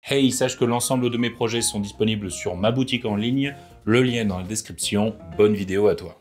Hey, sache que l'ensemble de mes projets sont disponibles sur ma boutique en ligne, le lien est dans la description, bonne vidéo à toi.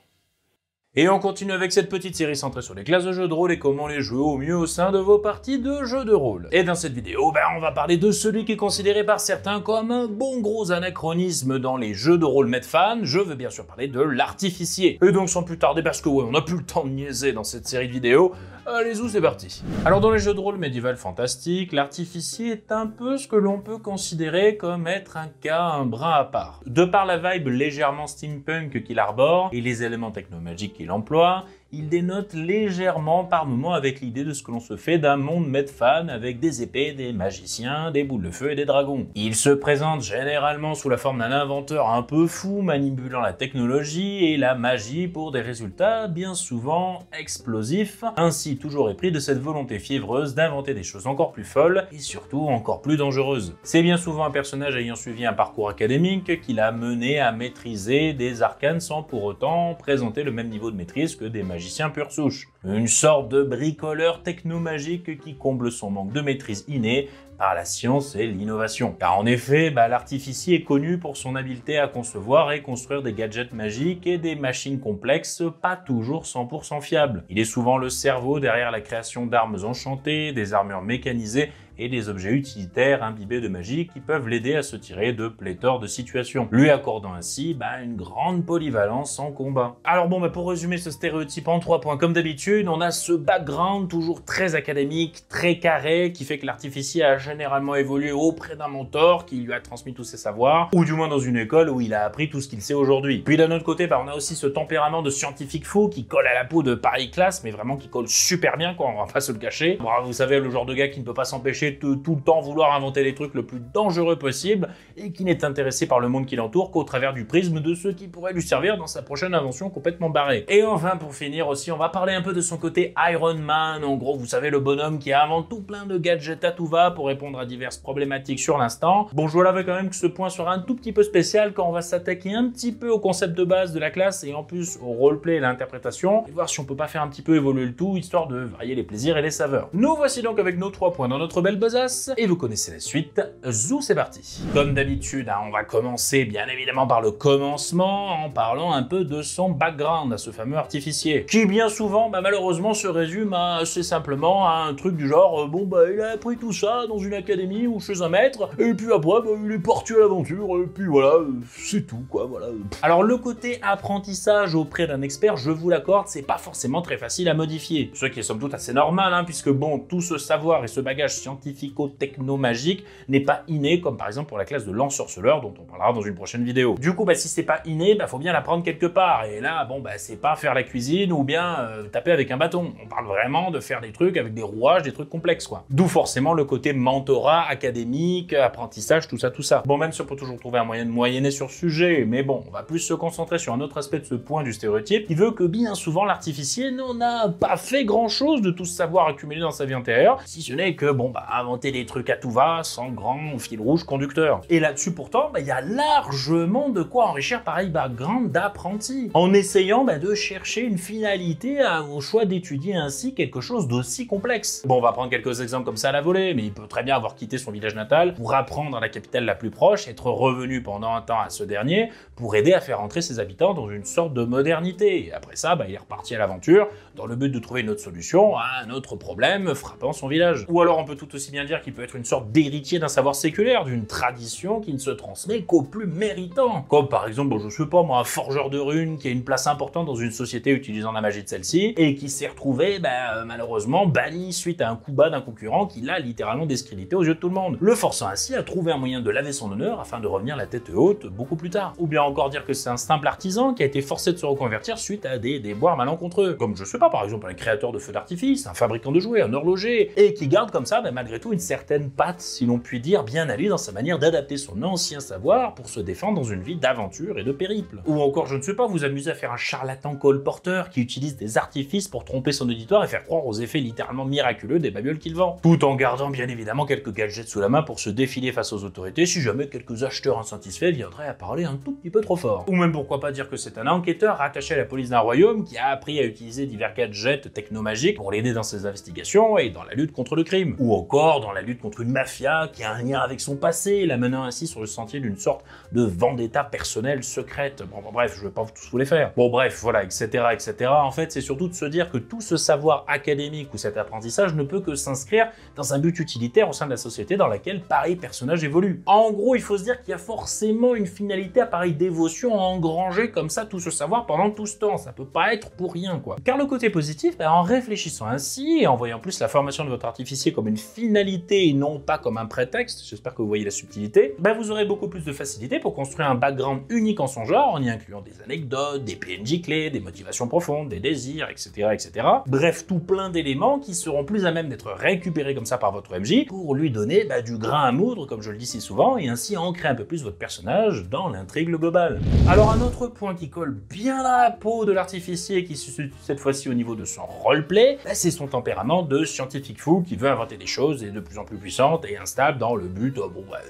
Et on continue avec cette petite série centrée sur les classes de jeux de rôle et comment les jouer au mieux au sein de vos parties de jeux de rôle. Et dans cette vidéo, on va parler de celui qui est considéré par certains comme un bon gros anachronisme dans les jeux de rôle Medfan. Je veux bien sûr parler de l'artificier. Et donc sans plus tarder, parce que ouais, on n'a plus le temps de niaiser dans cette série de vidéos, allez-y, c'est parti. Alors dans les jeux de rôle médiéval fantastique, l'artificier est un peu ce que l'on peut considérer comme être un cas un brin à part. De par la vibe légèrement steampunk qu'il arbore et les éléments technomagiques qu'il emploie, il dénote légèrement par moments avec l'idée de ce que l'on se fait d'un monde Medfan avec des épées, des magiciens, des boules de feu et des dragons. Il se présente généralement sous la forme d'un inventeur un peu fou manipulant la technologie et la magie pour des résultats bien souvent explosifs, ainsi toujours épris de cette volonté fiévreuse d'inventer des choses encore plus folles et surtout encore plus dangereuses. C'est bien souvent un personnage ayant suivi un parcours académique qui l'a mené à maîtriser des arcanes sans pour autant présenter le même niveau de maîtrise que des magiciens pure souche. Une sorte de bricoleur technomagique qui comble son manque de maîtrise innée par la science et l'innovation. Car en effet, l'artificier est connu pour son habileté à concevoir et construire des gadgets magiques et des machines complexes pas toujours 100% fiables. Il est souvent le cerveau derrière la création d'armes enchantées, des armures mécanisées et des objets utilitaires imbibés de magie qui peuvent l'aider à se tirer de pléthore de situations, lui accordant ainsi une grande polyvalence en combat. Alors pour résumer ce stéréotype en 3 points, comme d'habitude, on a ce background toujours très académique, très carré, qui fait que l'artificier a généralement évolué auprès d'un mentor qui lui a transmis tous ses savoirs, ou du moins dans une école où il a appris tout ce qu'il sait aujourd'hui. Puis d'un autre côté, on a aussi ce tempérament de scientifique fou qui colle à la peau de pareille classe, mais vraiment qui colle super bien, quoi, on va pas se le cacher. Bon, vous savez, le genre de gars qui ne peut pas s'empêcher de tout le temps vouloir inventer les trucs le plus dangereux possible et qui n'est intéressé par le monde qui l'entoure qu'au travers du prisme de ce qui pourrait lui servir dans sa prochaine invention complètement barrée. Et enfin, pour finir aussi, on va parler un peu de son côté Iron Man. En gros, vous savez, le bonhomme qui invente tout plein de gadgets à tout va pour répondre à diverses problématiques sur l'instant. Bon, je relève quand même que ce point sera un tout petit peu spécial quand on va s'attaquer un petit peu au concept de base de la classe et en plus au roleplay et l'interprétation, et voir si on peut pas faire un petit peu évoluer le tout, histoire de varier les plaisirs et les saveurs. Nous voici donc avec nos 3 points dans notre belle besace, et vous connaissez la suite, zou c'est parti. Comme d'habitude, on va commencer bien évidemment par le commencement, en parlant un peu de son background à ce fameux artificier, qui bien souvent, malheureusement, se résume assez simplement à un truc du genre, il a appris tout ça dans une académie ou chez un maître, et puis après, il est parti à l'aventure, et puis voilà, c'est tout, quoi, voilà. Alors le côté apprentissage auprès d'un expert, je vous l'accorde, c'est pas forcément très facile à modifier, ce qui est somme toute assez normal, puisque tout ce savoir et ce bagage scientifico-techno-magique n'est pas inné, comme par exemple pour la classe de l'ensorceleur, dont on parlera dans une prochaine vidéo. Du coup, si c'est pas inné, faut bien l'apprendre quelque part, et là, c'est pas faire la cuisine ou bien taper avec un bâton. On parle vraiment de faire des trucs avec des rouages, des trucs complexes, quoi. D'où forcément le côté mentorat, académique, apprentissage, tout ça. Bon, même si on peut toujours trouver un moyen de moyenner sur ce sujet, mais bon, on va plus se concentrer sur un autre aspect de ce point du stéréotype, qui veut que bien souvent l'artificier n'en a pas fait grand chose de tout ce savoir accumulé dans sa vie antérieure, si ce n'est que, inventer des trucs à tout va, sans grand fil rouge conducteur. Et là-dessus, pourtant, il y a largement de quoi enrichir pareil background d'apprenti, en essayant de chercher une finalité au choix d'étudier ainsi quelque chose d'aussi complexe. Bon, on va prendre quelques exemples comme ça à la volée, mais il peut très bien avoir quitté son village natal pour apprendre à la capitale la plus proche, être revenu pendant un temps à ce dernier, pour aider à faire entrer ses habitants dans une sorte de modernité. Et après ça, il est reparti à l'aventure, dans le but de trouver une autre solution à un autre problème frappant son village. Ou alors on peut tout aussi bien dire qu'il peut être une sorte d'héritier d'un savoir séculaire, d'une tradition qui ne se transmet qu'aux plus méritants. Comme par exemple, je sais pas moi, un forgeur de runes qui a une place importante dans une société utilisant la magie de celle-ci, et qui s'est retrouvé, malheureusement, banni suite à un coup bas d'un concurrent qui l'a littéralement discrédité aux yeux de tout le monde, le forçant ainsi à trouver un moyen de laver son honneur afin de revenir la tête haute beaucoup plus tard. Ou bien encore dire que c'est un simple artisan qui a été forcé de se reconvertir suite à des déboires malencontreux, comme je sais pas, par exemple un créateur de feux d'artifice, un fabricant de jouets, un horloger, et qui garde comme ça, malgré tout, une certaine patte, si l'on peut dire, bien à lui dans sa manière d'adapter son ancien savoir pour se défendre dans une vie d'aventure et de périple. Ou encore, je ne sais pas, vous amuser à faire un charlatan colporteur qui utilise des artifices artiste pour tromper son auditoire et faire croire aux effets littéralement miraculeux des babioles qu'il vend. Tout en gardant bien évidemment quelques gadgets sous la main pour se défiler face aux autorités si jamais quelques acheteurs insatisfaits viendraient à parler un tout petit peu trop fort. Ou même pourquoi pas dire que c'est un enquêteur rattaché à la police d'un royaume qui a appris à utiliser divers gadgets technomagiques pour l'aider dans ses investigations et dans la lutte contre le crime. Ou encore dans la lutte contre une mafia qui a un lien avec son passé, l'amenant ainsi sur le sentier d'une sorte de vendetta personnelle secrète. Bon, bref, je vais pas tous vous les faire. Bon bref, voilà, etc. etc. En fait, c'est surtout de se dire que tout ce savoir académique ou cet apprentissage ne peut que s'inscrire dans un but utilitaire au sein de la société dans laquelle pareil personnage évolue. En gros, il faut se dire qu'il y a forcément une finalité à pareille dévotion à engranger comme ça tout ce savoir pendant tout ce temps. Ça peut pas être pour rien, quoi. Car le côté positif, en réfléchissant ainsi et en voyant plus la formation de votre artificier comme une finalité et non pas comme un prétexte, j'espère que vous voyez la subtilité, vous aurez beaucoup plus de facilité pour construire un background unique en son genre en y incluant des anecdotes, des PNJ clés, des motivations profondes, des désirs, etc. etc. Bref, tout plein d'éléments qui seront plus à même d'être récupérés comme ça par votre MJ pour lui donner du grain à moudre, comme je le dis si souvent, et ainsi ancrer un peu plus votre personnage dans l'intrigue globale. Alors un autre point qui colle bien à la peau de l'artificier qui se situe cette fois-ci au niveau de son roleplay, c'est son tempérament de scientifique fou qui veut inventer des choses et de plus en plus puissantes et instables dans le but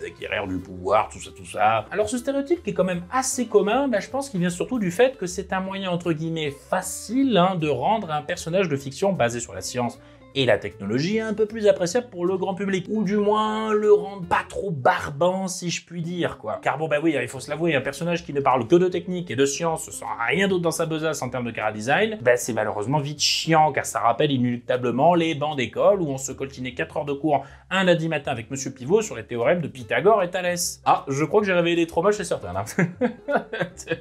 d'acquérir du pouvoir, tout ça. Alors ce stéréotype qui est quand même assez commun, je pense qu'il vient surtout du fait que c'est un moyen entre guillemets facile de rendre un personnage de fiction basé sur la science et la technologie un peu plus appréciable pour le grand public, ou du moins le rendre pas trop barbant si je puis dire, quoi. Car bon oui, il faut se l'avouer, un personnage qui ne parle que de technique et de science sans rien d'autre dans sa besace en termes de chara-design, c'est malheureusement vite chiant, car ça rappelle inéluctablement les bancs d'école où on se coltinait 4 heures de cours un lundi matin avec Monsieur Pivot sur les théorèmes de Pythagore et Thalès. Ah, je crois que j'ai réveillé des traumas chez certains, là.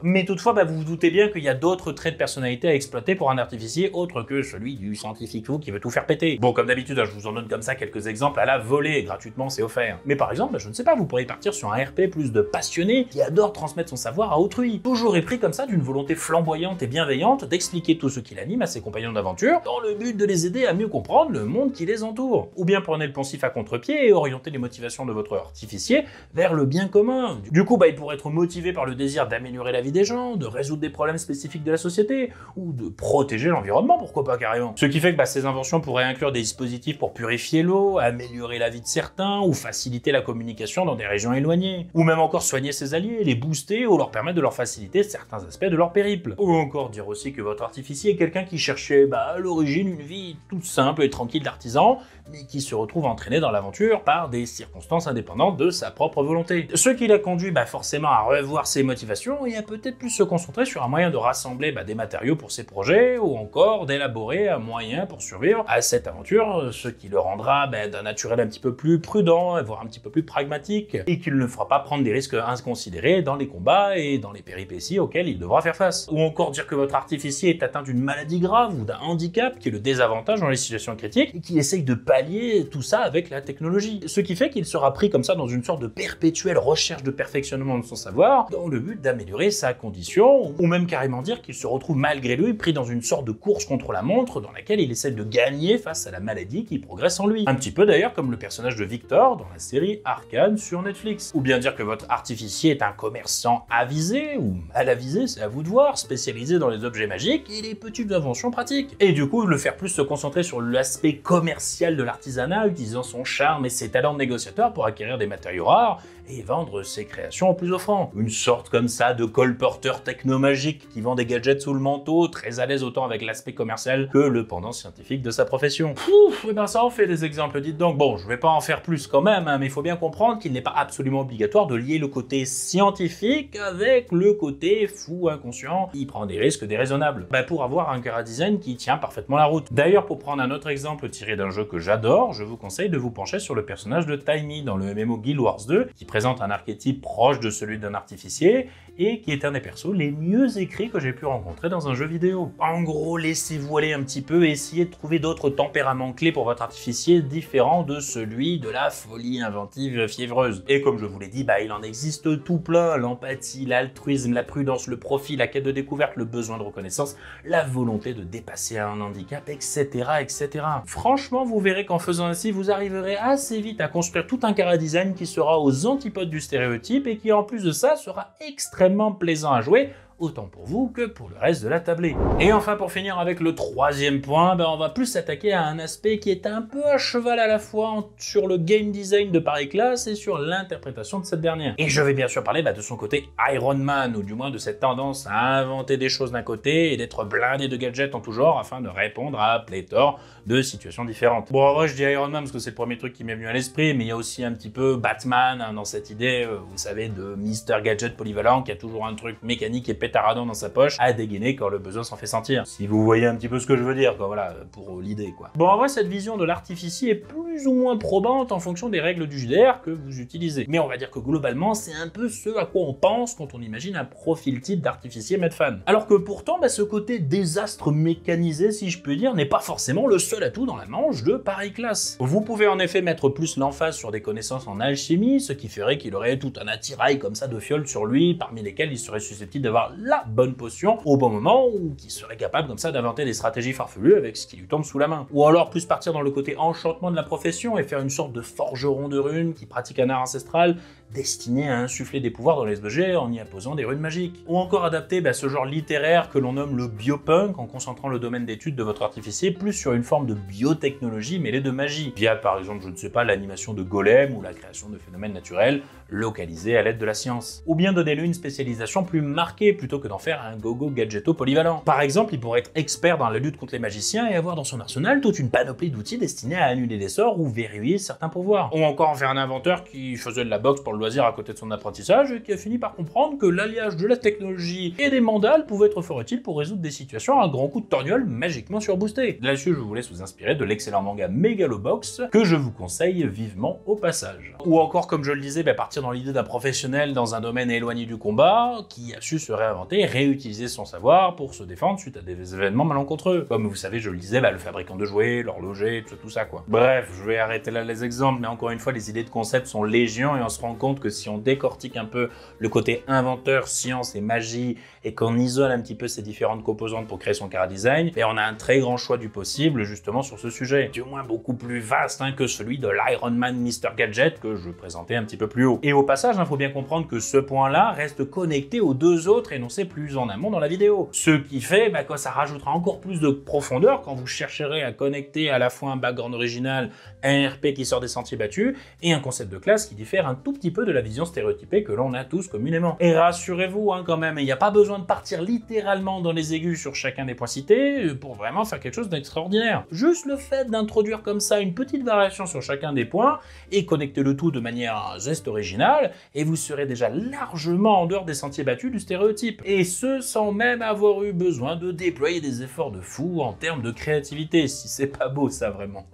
Mais toutefois, vous vous doutez bien qu'il y a d'autres traits de personnalité à exploiter pour un artificier autre que celui du scientifique fou qui veut tout faire péter. Bon, comme d'habitude, je vous en donne comme ça quelques exemples à la volée, gratuitement, c'est offert. Mais par exemple, je ne sais pas, vous pourriez partir sur un RP plus de passionné qui adore transmettre son savoir à autrui, toujours épris comme ça d'une volonté flamboyante et bienveillante d'expliquer tout ce qui l'anime à ses compagnons d'aventure, dans le but de les aider à mieux comprendre le monde qui les entoure. Ou bien prenez le poncif à contre-pied et orientez les motivations de votre artificier vers le bien commun. Du coup, il pourrait être motivé par le désir d'améliorer la vie des gens, de résoudre des problèmes spécifiques de la société, ou de protéger l'environnement, pourquoi pas carrément. Ce qui fait que ces inventions pourraient inclure des dispositifs pour purifier l'eau, améliorer la vie de certains, ou faciliter la communication dans des régions éloignées. Ou même encore soigner ses alliés, les booster ou leur permettre de leur faciliter certains aspects de leur périple. Ou encore dire aussi que votre artificier est quelqu'un qui cherchait à l'origine une vie toute simple et tranquille d'artisan, mais qui se retrouve entraîné dans l'aventure par des circonstances indépendantes de sa propre volonté. Ce qui l'a conduit forcément à revoir ses motivations et à peut-être plus se concentrer sur un moyen de rassembler des matériaux pour ses projets, ou encore d'élaborer un moyen pour survivre à cette aventure, ce qui le rendra d'un naturel un petit peu plus prudent, voire un petit peu plus pragmatique, et qui ne le fera pas prendre des risques inconsidérés dans les combats et dans les péripéties auxquelles il devra faire face. Ou encore dire que votre artificier est atteint d'une maladie grave ou d'un handicap qui est le désavantage dans les situations critiques, et qui essaye de pallier tout ça avec la technologie. Ce qui fait qu'il sera pris comme ça dans une sorte de perpétuelle recherche de perfectionnement de son savoir, dans le but d'améliorer sa condition, ou même carrément dire qu'il se retrouve malgré lui pris dans une sorte de course contre la montre dans laquelle il essaie de gagner face à la maladie qui progresse en lui. Un petit peu d'ailleurs comme le personnage de Victor dans la série Arcane sur Netflix. Ou bien dire que votre artificier est un commerçant avisé, ou mal avisé, c'est à vous de voir, spécialisé dans les objets magiques et les petites inventions pratiques. Et du coup, le faire plus se concentrer sur l'aspect commercial de l'artisanat, utilisant son charme et ses talents de négociateur pour acquérir des matériaux rares et vendre ses créations au plus offrant. Une sorte comme ça de colporteur technomagique qui vend des gadgets sous le manteau, très à l'aise autant avec l'aspect commercial que le pendant scientifique de sa profession. Ouf, ça en fait des exemples, dites donc. Bon, je vais pas en faire plus quand même, mais il faut bien comprendre qu'il n'est pas absolument obligatoire de lier le côté scientifique avec le côté fou inconscient qui prend des risques déraisonnables, pour avoir un chara-design qui tient parfaitement la route. D'ailleurs, pour prendre un autre exemple tiré d'un jeu que j'adore, je vous conseille de vous pencher sur le personnage de Taimi dans le MMO Guild Wars 2, qui présente un archétype proche de celui d'un artificier et qui est un des persos les mieux écrits que j'ai pu rencontrer dans un jeu vidéo. En gros, laissez-vous aller un petit peu et essayez de trouver d'autres tempéraments clés pour votre artificier différents de celui de la folie inventive fiévreuse. Et comme je vous l'ai dit, il en existe tout plein: l'empathie, l'altruisme, la prudence, le profit, la quête de découverte, le besoin de reconnaissance, la volonté de dépasser un handicap, etc., etc. Franchement, vous verrez qu'en faisant ainsi, vous arriverez assez vite à construire tout un chara-design qui sera aux antipodes du stéréotype et qui, en plus de ça, sera extrêmement plaisant à jouer autant pour vous que pour le reste de la tablée. Et enfin, pour finir avec le troisième point, on va plus s'attaquer à un aspect qui est un peu à cheval à la fois sur le game design de Paris Classe et sur l'interprétation de cette dernière. Et je vais bien sûr parler de son côté Iron Man, ou du moins de cette tendance à inventer des choses d'un côté et d'être blindé de gadgets en tout genre afin de répondre à pléthore de situations différentes. Bon, en vrai, je dis Iron Man parce que c'est le premier truc qui m'est venu à l'esprit, mais il y a aussi un petit peu Batman dans cette idée, vous savez, de Mister Gadget polyvalent qui a toujours un truc mécanique et pétaradant dans sa poche à dégainer quand le besoin s'en fait sentir. Si vous voyez un petit peu ce que je veux dire, quoi, voilà, pour l'idée, quoi. Bon, en vrai, cette vision de l'artificier est plus ou moins probante en fonction des règles du JDR que vous utilisez. Mais on va dire que globalement, c'est un peu ce à quoi on pense quand on imagine un profil type d'artificier Medfan. Alors que pourtant, ce côté désastre mécanisé, si je peux dire, n'est pas forcément le seul atout dans la manche de Paris Classe. Vous pouvez en effet mettre plus l'emphase sur des connaissances en alchimie, ce qui ferait qu'il aurait tout un attirail comme ça de fioles sur lui, parmi lesquelles il serait susceptible d'avoir la bonne potion au bon moment, ou qui serait capable comme ça d'inventer des stratégies farfelues avec ce qui lui tombe sous la main. Ou alors plus partir dans le côté enchantement de la profession et faire une sorte de forgeron de runes qui pratique un art ancestral destiné à insuffler des pouvoirs dans les objets en y apposant des runes magiques. Ou encore adapter ce genre littéraire que l'on nomme le biopunk en concentrant le domaine d'étude de votre artificier plus sur une forme de biotechnologie mêlée de magie, via par exemple, je ne sais pas, l'animation de golems ou la création de phénomènes naturels localisés à l'aide de la science. Ou bien donner-lui une spécialisation plus marquée plutôt que d'en faire un gogo gadgeto polyvalent. Par exemple, il pourrait être expert dans la lutte contre les magiciens et avoir dans son arsenal toute une panoplie d'outils destinés à annuler des sorts ou verrouiller certains pouvoirs. Ou encore en faire un inventeur qui faisait de la boxe pour le loisir à côté de son apprentissage et qui a fini par comprendre que l'alliage de la technologie et des mandales pouvait être fort utile pour résoudre des situations à grands coups de torgnole magiquement surboostés. Là-dessus, je vous laisse vous inspirer de l'excellent manga Megalobox que je vous conseille vivement au passage. Ou encore, comme je le disais, partir dans l'idée d'un professionnel dans un domaine éloigné du combat qui a su se réinventer et réutiliser son savoir pour se défendre suite à des événements malencontreux. Comme vous savez, je le disais, le fabricant de jouets, l'horloger, tout ça quoi. Bref, je vais arrêter là les exemples, mais encore une fois, les idées de concept sont légion et on se rend compte que si on décortique un peu le côté inventeur, science et magie et qu'on isole un petit peu ces différentes composantes pour créer son chara-design, on a un très grand choix du possible justement sur ce sujet. Du moins beaucoup plus vaste que celui de l'Iron Man Mister Gadget que je présentais un petit peu plus haut. Et au passage, faut bien comprendre que ce point-là reste connecté aux deux autres énoncés plus en amont dans la vidéo. Ce qui fait que ça rajoutera encore plus de profondeur quand vous chercherez à connecter à la fois un background original, un RP qui sort des sentiers battus et un concept de classe qui diffère un tout petit peu de la vision stéréotypée que l'on a tous communément. Et rassurez-vous quand même, il n'y a pas besoin de partir littéralement dans les aigus sur chacun des points cités pour vraiment faire quelque chose d'extraordinaire. Juste le fait d'introduire comme ça une petite variation sur chacun des points et connecter le tout de manière geste originale, et vous serez déjà largement en dehors des sentiers battus du stéréotype. Et ce, sans même avoir eu besoin de déployer des efforts de fou en termes de créativité, si c'est pas beau ça vraiment.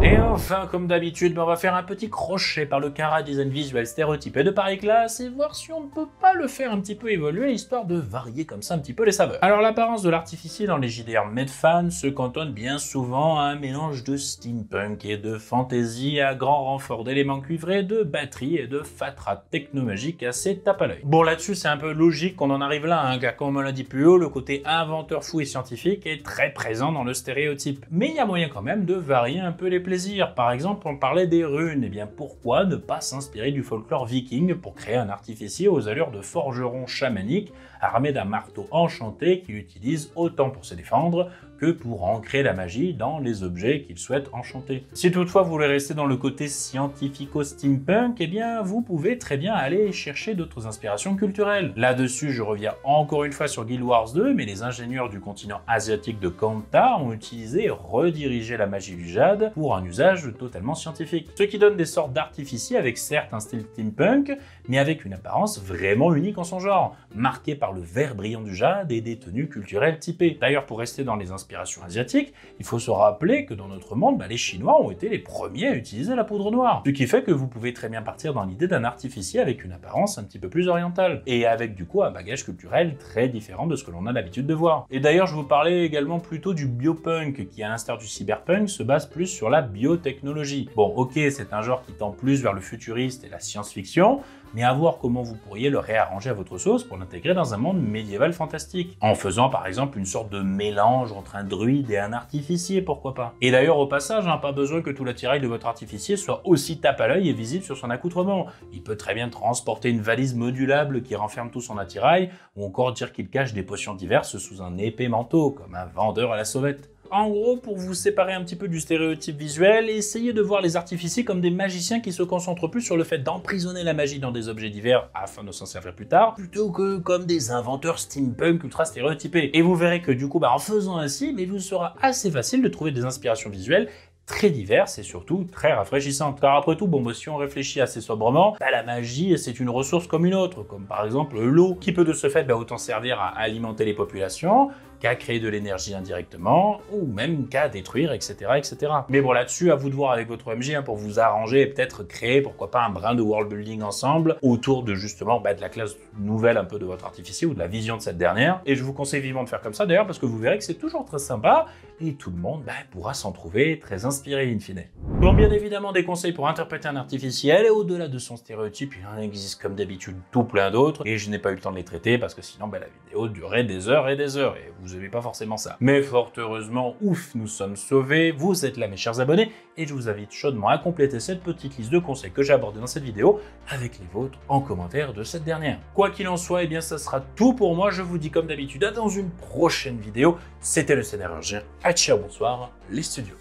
Et enfin, comme d'habitude, on va faire un petit crochet par le chara-design visuel stéréotypé de Paris Classe et voir si on ne peut pas le faire un petit peu évoluer, histoire de varier comme ça un petit peu les saveurs. Alors l'apparence de l'artificier dans les JDR Medfan se cantonne bien souvent à un mélange de steampunk et de fantasy à grand renfort d'éléments cuivrés, de batteries et de fatras technomagiques assez tape à l'œil. Bon, là-dessus c'est un peu logique qu'on en arrive là, car comme on l'a dit plus haut, le côté inventeur fou et scientifique est très présent dans le stéréotype. Mais il y a moyen quand même de varier un peu les plaisirs. Par exemple, on parlait des runes, et bien pourquoi ne pas s'inspirer du folklore viking pour créer un artificier aux allures de forgeron chamanique armé d'un marteau enchanté qu'il utilise autant pour se défendre que pour ancrer la magie dans les objets qu'il souhaite enchanter. Si toutefois vous voulez rester dans le côté scientifico-steampunk, eh bien vous pouvez très bien aller chercher d'autres inspirations culturelles. Là-dessus, je reviens encore une fois sur Guild Wars 2, mais les ingénieurs du continent asiatique de Kanta ont utilisé et redirigé la magie du jade pour un usage totalement scientifique. Ce qui donne des sortes d'artificiers avec certes un style steampunk, mais avec une apparence vraiment unique en son genre, marquée par le vert brillant du jade et des tenues culturelles typées. D'ailleurs, pour rester dans les inspirations asiatiques, il faut se rappeler que dans notre monde, les Chinois ont été les premiers à utiliser la poudre noire. Ce qui fait que vous pouvez très bien partir dans l'idée d'un artificier avec une apparence un petit peu plus orientale, et avec du coup un bagage culturel très différent de ce que l'on a l'habitude de voir. Et d'ailleurs, je vous parlais également plutôt du biopunk, qui à l'instar du cyberpunk se base plus sur la biotechnologie. Bon, ok, c'est un genre qui tend plus vers le futuriste et la science-fiction, mais à voir comment vous pourriez le réarranger à votre sauce pour l'intégrer dans un monde médiéval fantastique. En faisant par exemple une sorte de mélange entre un druide et un artificier, pourquoi pas. Et d'ailleurs au passage, pas besoin que tout l'attirail de votre artificier soit aussi tape à l'œil et visible sur son accoutrement. Il peut très bien transporter une valise modulable qui renferme tout son attirail, ou encore dire qu'il cache des potions diverses sous un épais manteau, comme un vendeur à la sauvette. En gros, pour vous séparer un petit peu du stéréotype visuel, essayez de voir les artificiers comme des magiciens qui se concentrent plus sur le fait d'emprisonner la magie dans des objets divers afin de s'en servir plus tard, plutôt que comme des inventeurs steampunk ultra stéréotypés. Et vous verrez que du coup, en faisant ainsi, il vous sera assez facile de trouver des inspirations visuelles très diverses et surtout très rafraîchissantes. Car après tout, si on réfléchit assez sobrement, la magie c'est une ressource comme une autre, comme par exemple l'eau, qui peut de ce fait autant servir à alimenter les populations, qu'à créer de l'énergie indirectement, ou même qu'à détruire, etc., etc. Mais bon, là-dessus, à vous de voir avec votre OMJ pour vous arranger et peut-être créer, pourquoi pas, un brin de world building ensemble autour de justement de la classe nouvelle un peu de votre artificier ou de la vision de cette dernière. Et je vous conseille vivement de faire comme ça d'ailleurs parce que vous verrez que c'est toujours très sympa et tout le monde pourra s'en trouver très inspiré in fine. Bon, bien évidemment, des conseils pour interpréter un artificiel et au-delà de son stéréotype, il en existe comme d'habitude tout plein d'autres et je n'ai pas eu le temps de les traiter parce que sinon la vidéo durerait des heures et des heures et vous n'avez pas forcément ça. Mais fort heureusement, ouf, nous sommes sauvés, vous êtes là mes chers abonnés et je vous invite chaudement à compléter cette petite liste de conseils que j'ai abordés dans cette vidéo avec les vôtres en commentaire de cette dernière. Quoi qu'il en soit, ça sera tout pour moi, je vous dis comme d'habitude à dans une prochaine vidéo. C'était le Scénariourgien, à ciao, bonsoir, les studios.